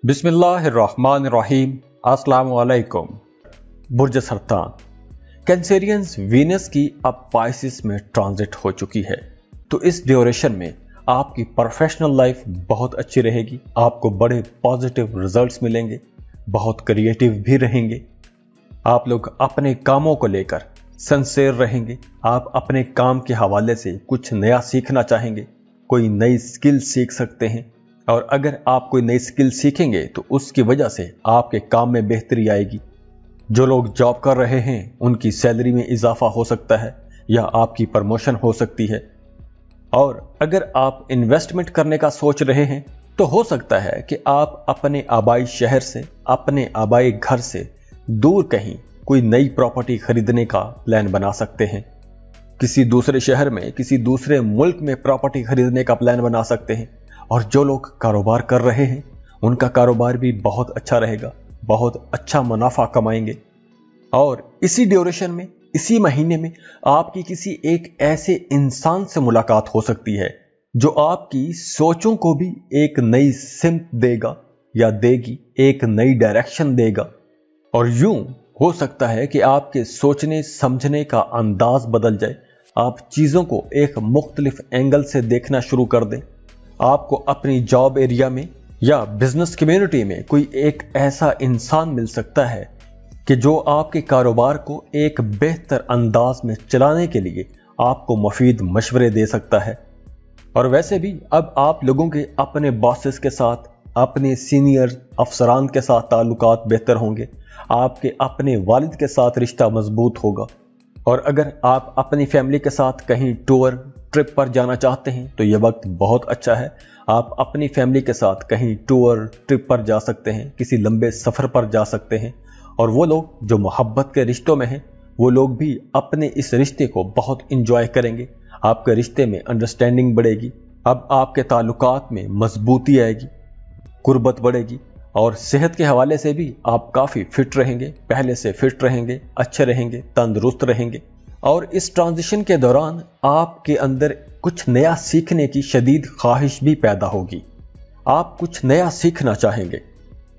बिस्मिल्लाहिर्रहमानिर्रहीम। अस्सलाम वालेकुम। बुर्ज सरतान कैंसेरियंस वीनस की अब पाइसिस में ट्रांजिट हो चुकी है, तो इस ड्यूरेशन में आपकी प्रोफेशनल लाइफ बहुत अच्छी रहेगी। आपको बड़े पॉजिटिव रिजल्ट्स मिलेंगे, बहुत क्रिएटिव भी रहेंगे। आप लोग अपने कामों को लेकर सिंसियर रहेंगे। आप अपने काम के हवाले से कुछ नया सीखना चाहेंगे, कोई नई स्किल सीख सकते हैं। और अगर आप कोई नई स्किल सीखेंगे तो उसकी वजह से आपके काम में बेहतरी आएगी। जो लोग जॉब कर रहे हैं उनकी सैलरी में इजाफा हो सकता है या आपकी प्रमोशन हो सकती है। और अगर आप इन्वेस्टमेंट करने का सोच रहे हैं तो हो सकता है कि आप अपने आबाई शहर से, अपने आबाई घर से दूर कहीं कोई नई प्रॉपर्टी खरीदने का प्लान बना सकते हैं। किसी दूसरे शहर में, किसी दूसरे मुल्क में प्रॉपर्टी खरीदने का प्लान बना सकते हैं। और जो लोग कारोबार कर रहे हैं उनका कारोबार भी बहुत अच्छा रहेगा, बहुत अच्छा मुनाफा कमाएंगे। और इसी ड्यूरेशन में, इसी महीने में आपकी किसी एक ऐसे इंसान से मुलाकात हो सकती है जो आपकी सोचों को भी एक नई सिमत देगा या देगी, एक नई डायरेक्शन देगा। और यूं हो सकता है कि आपके सोचने समझने का अंदाज बदल जाए। आप चीजों को एक मुख्तलिफ एंगल से देखना शुरू कर दें। आपको अपनी जॉब एरिया में या बिजनेस कम्युनिटी में कोई एक ऐसा इंसान मिल सकता है कि जो आपके कारोबार को एक बेहतर अंदाज में चलाने के लिए आपको मुफीद मशवरे दे सकता है। और वैसे भी अब आप लोगों के अपने बॉसेस के साथ, अपने सीनियर अफसरान के साथ ताल्लुकात बेहतर होंगे। आपके अपने वालिद के साथ रिश्ता मजबूत होगा। और अगर आप अपनी फैमिली के साथ कहीं टूर ट्रिप पर जाना चाहते हैं तो यह वक्त बहुत अच्छा है। आप अपनी फैमिली के साथ कहीं टूर ट्रिप पर जा सकते हैं, किसी लंबे सफ़र पर जा सकते हैं। और वो लोग जो मोहब्बत के रिश्तों में हैं वो लोग भी अपने इस रिश्ते को बहुत इंजॉय करेंगे। आपके रिश्ते में अंडरस्टैंडिंग बढ़ेगी। अब आपके ताल्लुकात में मजबूती आएगी, कुर्बत बढ़ेगी। और सेहत के हवाले से भी आप काफ़ी फिट रहेंगे, पहले से फिट रहेंगे, अच्छे रहेंगे, तंदुरुस्त रहेंगे। और इस ट्रांजिशन के दौरान आपके अंदर कुछ नया सीखने की शदीद ख्वाहिश भी पैदा होगी। आप कुछ नया सीखना चाहेंगे।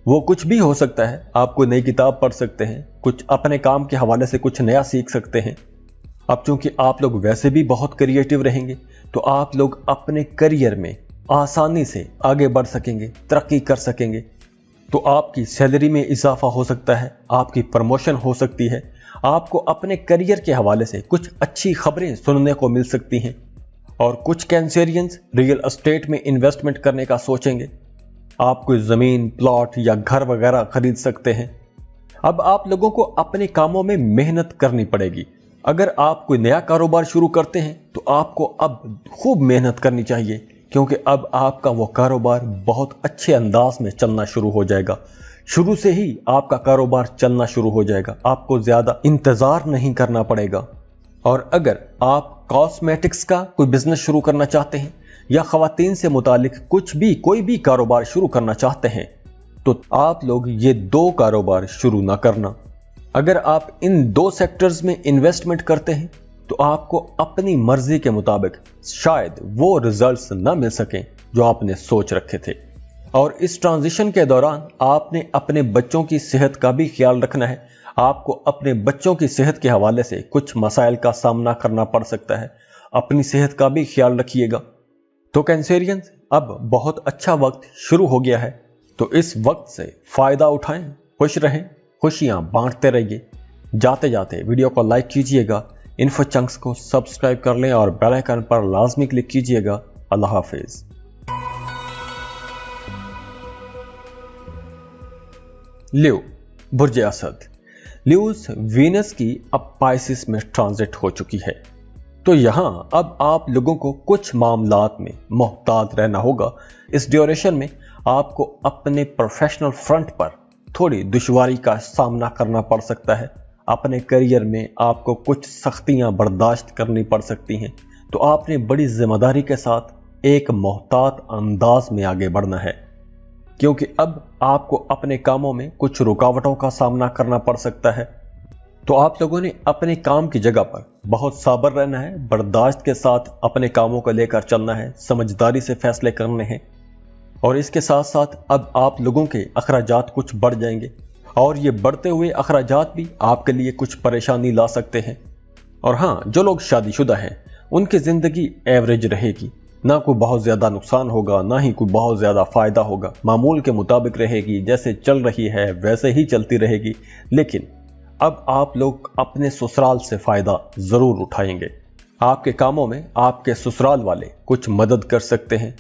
वो कुछ भी हो सकता है। आप कोई नई किताब पढ़ सकते हैं, कुछ अपने काम के हवाले से कुछ नया सीख सकते हैं। अब चूंकि आप लोग वैसे भी बहुत क्रिएटिव रहेंगे तो आप लोग अपने करियर में आसानी से आगे बढ़ सकेंगे, तरक्की कर सकेंगे। तो आपकी सैलरी में इजाफा हो सकता है, आपकी प्रमोशन हो सकती है। आपको अपने करियर के हवाले से कुछ अच्छी खबरें सुनने को मिल सकती हैं। और कुछ कैंसेरियंस रियल एस्टेट में इन्वेस्टमेंट करने का सोचेंगे। आप कोई ज़मीन, प्लॉट या घर वगैरह खरीद सकते हैं। अब आप लोगों को अपने कामों में मेहनत करनी पड़ेगी। अगर आप कोई नया कारोबार शुरू करते हैं तो आपको अब खूब मेहनत करनी चाहिए, क्योंकि अब आपका वो कारोबार बहुत अच्छे अंदाज में चलना शुरू हो जाएगा। शुरू से ही आपका कारोबार चलना शुरू हो जाएगा, आपको ज़्यादा इंतज़ार नहीं करना पड़ेगा। और अगर आप कॉस्मेटिक्स का कोई बिजनेस शुरू करना चाहते हैं या ख़वातीन से मुतालिक कोई भी कारोबार शुरू करना चाहते हैं तो आप लोग ये दो कारोबार शुरू ना करना। अगर आप इन दो सेक्टर्स में इन्वेस्टमेंट करते हैं तो आपको अपनी मर्जी के मुताबिक शायद वो रिजल्ट्स ना मिल सकें जो आपने सोच रखे थे। और इस ट्रांजिशन के दौरान आपने अपने बच्चों की सेहत का भी ख्याल रखना है। आपको अपने बच्चों की सेहत के हवाले से कुछ मसाइल का सामना करना पड़ सकता है। अपनी सेहत का भी ख्याल रखिएगा। तो कैंसेरियंस, अब बहुत अच्छा वक्त शुरू हो गया है, तो इस वक्त से फ़ायदा उठाएं, खुश रहें, खुशियां बांटते रहिए। जाते जाते वीडियो को लाइक कीजिएगा, इन्फो चंक्स को सब्सक्राइब कर लें और बेल आइकन पर लाजमी क्लिक कीजिएगा। अल्लाह हाफिज। लियो, बुर्ज असद। लियोस वीनस की अब पाइसिस में ट्रांजिट हो चुकी है, तो यहां अब आप लोगों को कुछ मामलात में मोहतात रहना होगा। इस ड्यूरेशन में आपको अपने प्रोफेशनल फ्रंट पर थोड़ी दुश्वारी का सामना करना पड़ सकता है। अपने करियर में आपको कुछ सख्तियां बर्दाश्त करनी पड़ सकती हैं। तो आपने बड़ी जिम्मेदारी के साथ एक मोहतात अंदाज में आगे बढ़ना है, क्योंकि अब आपको अपने कामों में कुछ रुकावटों का सामना करना पड़ सकता है। तो आप लोगों ने अपने काम की जगह पर बहुत साबर रहना है, बर्दाश्त के साथ अपने कामों को लेकर चलना है, समझदारी से फैसले करने हैं। और इसके साथ साथ अब आप लोगों के अखराजात कुछ बढ़ जाएंगे और ये बढ़ते हुए अखराजात भी आपके लिए कुछ परेशानी ला सकते हैं। और हाँ, जो लोग शादीशुदा हैं उनकी ज़िंदगी एवरेज रहेगी, ना कोई बहुत ज़्यादा नुकसान होगा, ना ही कोई बहुत ज़्यादा फ़ायदा होगा, मामूल के मुताबिक रहेगी, जैसे चल रही है वैसे ही चलती रहेगी। लेकिन अब आप लोग अपने ससुराल से फ़ायदा ज़रूर उठाएंगे। आपके कामों में आपके ससुराल वाले कुछ मदद कर सकते हैं।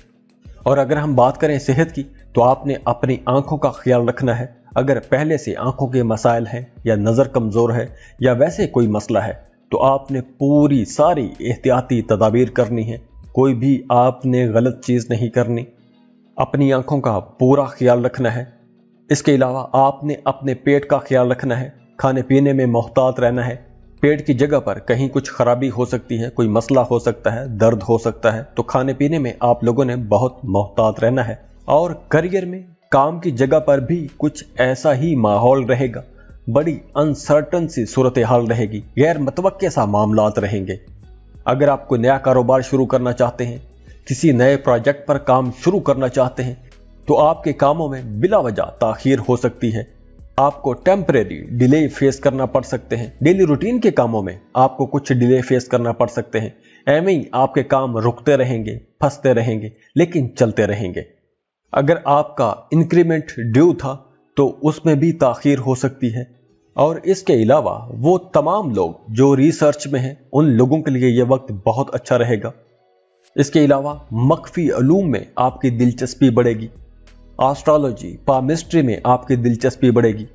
और अगर हम बात करें सेहत की, तो आपने अपनी आंखों का ख्याल रखना है। अगर पहले से आंखों के मसाइल हैं या नज़र कमज़ोर है या वैसे कोई मसला है, तो आपने पूरी सारी एहतियाती तदाबीर करनी है। कोई भी आपने गलत चीज़ नहीं करनी, अपनी आंखों का पूरा ख्याल रखना है। इसके अलावा आपने अपने पेट का ख्याल रखना है, खाने पीने में मोहतात रहना है। पेट की जगह पर कहीं कुछ खराबी हो सकती है, कोई मसला हो सकता है, दर्द हो सकता है, तो खाने पीने में आप लोगों ने बहुत मोहतात रहना है। और करियर में, काम की जगह पर भी कुछ ऐसा ही माहौल रहेगा, बड़ी अनसर्टन सी सूरत हाल रहेगी, गैर मुतवक्के सा मामलात रहेंगे। अगर आप कोई नया कारोबार शुरू करना चाहते हैं, किसी नए प्रोजेक्ट पर काम शुरू करना चाहते हैं, तो आपके कामों में बिला वजह ताखीर हो सकती है। आपको टेम्परेरी डिले फेस करना पड़ सकते हैं। डेली रूटीन के कामों में आपको कुछ डिले फेस करना पड़ सकते हैं। ऐਵੇਂ ही आपके काम रुकते रहेंगे, फंसते रहेंगे, लेकिन चलते रहेंगे। अगर आपका इंक्रीमेंट ड्यू था तो उसमें भी ताखीर हो सकती है। और इसके अलावा वो तमाम लोग जो रिसर्च में हैं, उन लोगों के लिए ये वक्त बहुत अच्छा रहेगा। इसके अलावा मख्फी उलूम में आपकी दिलचस्पी बढ़ेगी, एस्ट्रोलॉजी, पामिस्ट्री में आपकी दिलचस्पी बढ़ेगी।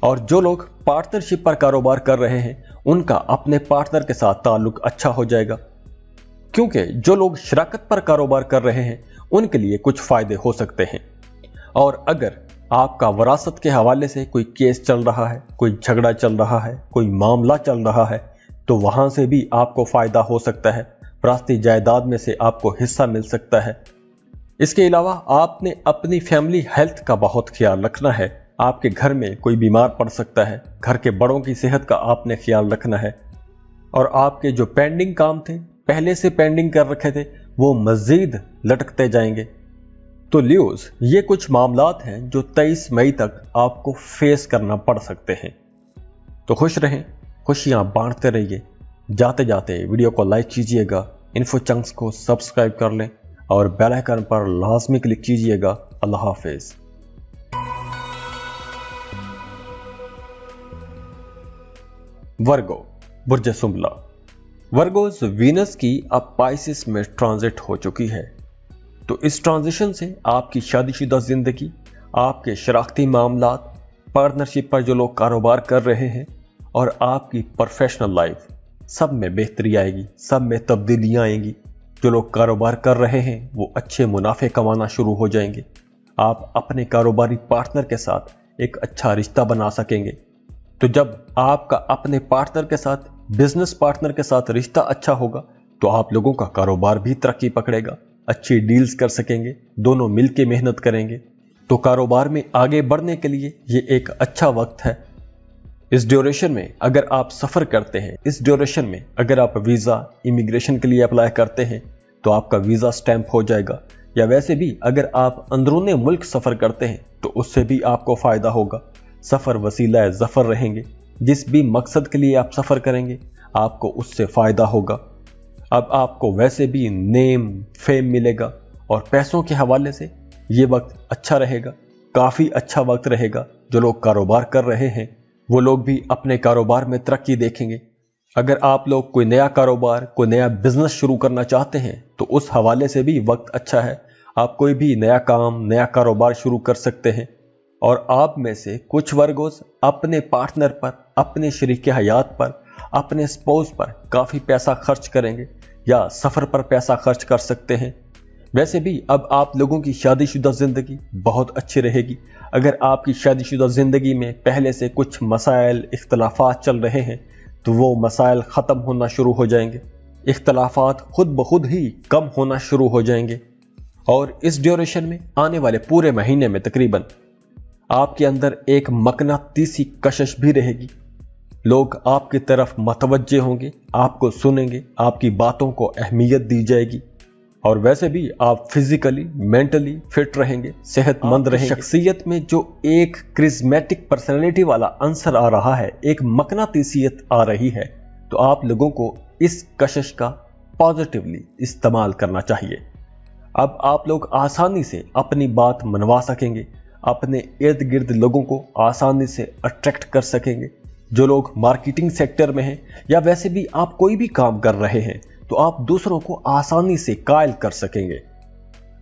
और जो लोग पार्टनरशिप पर कारोबार कर रहे हैं, उनका अपने पार्टनर के साथ ताल्लुक अच्छा हो जाएगा, क्योंकि जो लोग शराकत पर कारोबार कर रहे हैं उनके लिए कुछ फायदे हो सकते हैं। और अगर आपका वरासत के हवाले से कोई केस चल रहा है, कोई झगड़ा चल रहा है, कोई मामला चल रहा है, तो वहां से भी आपको फायदा हो सकता है। विरासती जायदाद में से आपको हिस्सा मिल सकता है। इसके अलावा आपने अपनी फैमिली हेल्थ का बहुत ख्याल रखना है। आपके घर में कोई बीमार पड़ सकता है, घर के बड़ों की सेहत का आपने ख्याल रखना है। और आपके जो पेंडिंग काम थे, पहले से पेंडिंग कर रखे थे, वो मजीद लटकते जाएंगे। तो लियोज, ये कुछ मामलात हैं जो 23 मई तक आपको फेस करना पड़ सकते हैं। तो खुश रहें, खुशियां बांटते रहिए। जाते जाते वीडियो को लाइक कीजिएगा, इन्फो चंक्स को सब्सक्राइब कर लें और बेल आइकन पर लाजमी क्लिक कीजिएगा। अल्लाह हाफिज। वर्गो, बुर्ज सुंबला। वर्गोस वीनस की अब पाइसिस में ट्रांजिट हो चुकी है। तो इस ट्रांजिशन से आपकी शादीशुदा जिंदगी, आपके शराकती मामलात, पार्टनरशिप पर जो लोग कारोबार कर रहे हैं, और आपकी प्रोफेशनल लाइफ, सब में बेहतरी आएगी, सब में तब्दीलियां आएंगी। जो लोग कारोबार कर रहे हैं वो अच्छे मुनाफे कमाना शुरू हो जाएंगे। आप अपने कारोबारी पार्टनर के साथ एक अच्छा रिश्ता बना सकेंगे। तो जब आपका अपने पार्टनर के साथ, बिजनेस पार्टनर के साथ रिश्ता अच्छा होगा, तो आप लोगों का कारोबार भी तरक्की पकड़ेगा, अच्छी डील्स कर सकेंगे, दोनों मिलके मेहनत करेंगे। तो कारोबार में आगे बढ़ने के लिए ये एक अच्छा वक्त है। इस ड्यूरेशन में अगर आप सफ़र करते हैं, इस ड्यूरेशन में अगर आप वीज़ा, इमिग्रेशन के लिए अप्लाई करते हैं, तो आपका वीज़ा स्टैंप हो जाएगा। या वैसे भी अगर आप अंदरूनी मुल्क सफ़र करते हैं, तो उससे भी आपको फ़ायदा होगा। सफ़र वसीला ज़फ़र रहेंगे। जिस भी मकसद के लिए आप सफ़र करेंगे, आपको उससे फ़ायदा होगा। अब आपको वैसे भी नेम, फेम मिलेगा, और पैसों के हवाले से ये वक्त अच्छा रहेगा, काफ़ी अच्छा वक्त रहेगा। जो लोग कारोबार कर रहे हैं वो लोग भी अपने कारोबार में तरक्की देखेंगे। अगर आप लोग कोई नया कारोबार, कोई नया बिजनेस शुरू करना चाहते हैं, तो उस हवाले से भी वक्त अच्छा है। आप कोई भी नया काम, नया कारोबार शुरू कर सकते हैं। और आप में से कुछ वर्गोस अपने पार्टनर पर, अपने शरीक हयात पर, अपने स्पाउस पर काफ़ी पैसा खर्च करेंगे या सफ़र पर पैसा खर्च कर सकते हैं। वैसे भी अब आप लोगों की शादीशुदा ज़िंदगी बहुत अच्छी रहेगी। अगर आपकी शादीशुदा ज़िंदगी में पहले से कुछ मसाइल, इख्तलाफात चल रहे हैं, तो वो मसाइल ख़त्म होना शुरू हो जाएंगे। इख्तलाफात खुद ब खुद ही कम होना शुरू हो जाएंगे। और इस ड्यूरेशन में, आने वाले पूरे महीने में तकरीबन आपके अंदर एक मकनातीसी कशिश भी रहेगी। लोग आपकी तरफ मतवज्जे होंगे, आपको सुनेंगे, आपकी बातों को अहमियत दी जाएगी। اور ویسے بھی آپ فزیکلی مینٹلی فٹ رہیں گے، صحت مند رہیں گے۔ شخصیت میں جو ایک کرزمیٹک پرسنالٹی والا عنصر آ رہا ہے، ایک مقناطیسیت آ رہی ہے، تو آپ لوگوں کو اس کشش کا پازیٹیولی استعمال کرنا چاہیے۔ اب آپ لوگ آسانی سے اپنی بات منوا سکیں گے، اپنے ارد گرد لوگوں کو آسانی سے اٹریکٹ کر سکیں گے۔ جو لوگ مارکیٹنگ سیکٹر میں ہیں یا ویسے بھی آپ کوئی بھی کام کر رہے ہیں تو آپ دوسروں کو آسانی سے قائل کر سکیں گے۔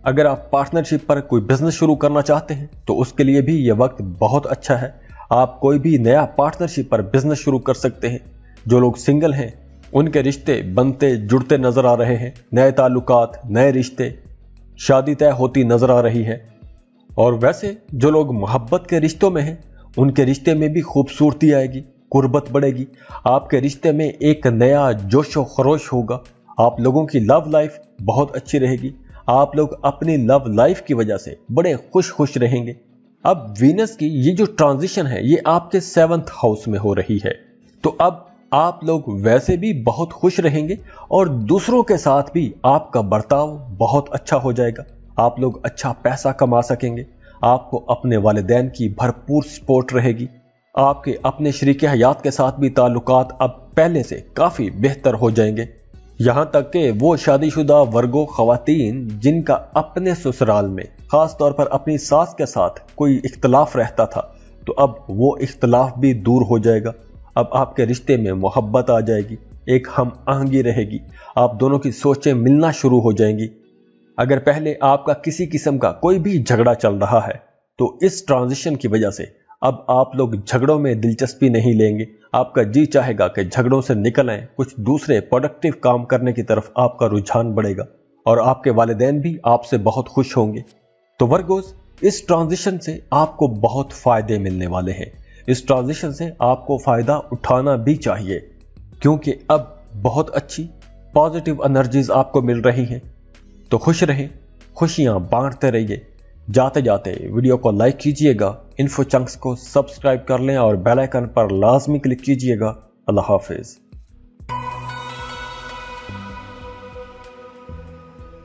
اگر آپ پارٹنرشپ پر کوئی بزنس شروع کرنا چاہتے ہیں تو اس کے لیے بھی یہ وقت بہت اچھا ہے۔ آپ کوئی بھی نیا پارٹنرشپ پر بزنس شروع کر سکتے ہیں۔ جو لوگ سنگل ہیں ان کے رشتے بنتے جڑتے نظر آ رہے ہیں، نئے تعلقات، نئے رشتے، شادی طے ہوتی نظر آ رہی ہے۔ اور ویسے جو لوگ محبت کے رشتوں میں ہیں ان کے رشتے میں بھی خوبصورتی آئے گی، قربت بڑھے گی، آپ کے رشتے میں ایک نیا جوش و خروش ہوگا، آپ لوگوں کی لو لائف بہت اچھی رہے گی، آپ لوگ اپنی لو لائف کی وجہ سے بڑے خوش رہیں گے۔ اب وینس کی یہ جو ٹرانزیشن ہے یہ آپ کے 7th ہاؤس میں ہو رہی ہے، تو اب آپ لوگ ویسے بھی بہت خوش رہیں گے اور دوسروں کے ساتھ بھی آپ کا برتاؤ بہت اچھا ہو جائے گا، آپ لوگ اچھا پیسہ کما سکیں گے، آپ کو اپنے والدین کی بھرپور سپورٹ رہے گی، آپ کے اپنے شریک حیات کے ساتھ بھی تعلقات اب پہلے سے کافی بہتر ہو جائیں گے۔ یہاں تک کہ وہ شادی شدہ ورگو خواتین جن کا اپنے سسرال میں خاص طور پر اپنی ساس کے ساتھ کوئی اختلاف رہتا تھا تو اب وہ اختلاف بھی دور ہو جائے گا، اب آپ کے رشتے میں محبت آ جائے گی، ایک ہم آہنگی رہے گی، آپ دونوں کی سوچیں ملنا شروع ہو جائیں گی۔ اگر پہلے آپ کا کسی قسم کا کوئی بھی جھگڑا چل رہا ہے تو اس ٹرانزیشن کی وجہ سے اب آپ لوگ جھگڑوں میں دلچسپی نہیں لیں گے، آپ کا جی چاہے گا کہ جھگڑوں سے نکل آئیں، کچھ دوسرے پروڈکٹیو کام کرنے کی طرف آپ کا رجحان بڑھے گا اور آپ کے والدین بھی آپ سے بہت خوش ہوں گے۔ تو ورگوز، اس ٹرانزیشن سے آپ کو بہت فائدے ملنے والے ہیں، اس ٹرانزیشن سے آپ کو فائدہ اٹھانا بھی چاہیے کیونکہ اب بہت اچھی پازیٹیو انرجیز آپ کو مل رہی ہیں۔ تو خوش رہیں، خوشیاں بانٹتے رہیے۔ جاتے جاتے ویڈیو کو لائک کیجئے گا، انفو چنکس کو سبسکرائب کر لیں اور بیل آئیکن پر لازمی کلک کیجئے گا۔ اللہ حافظ۔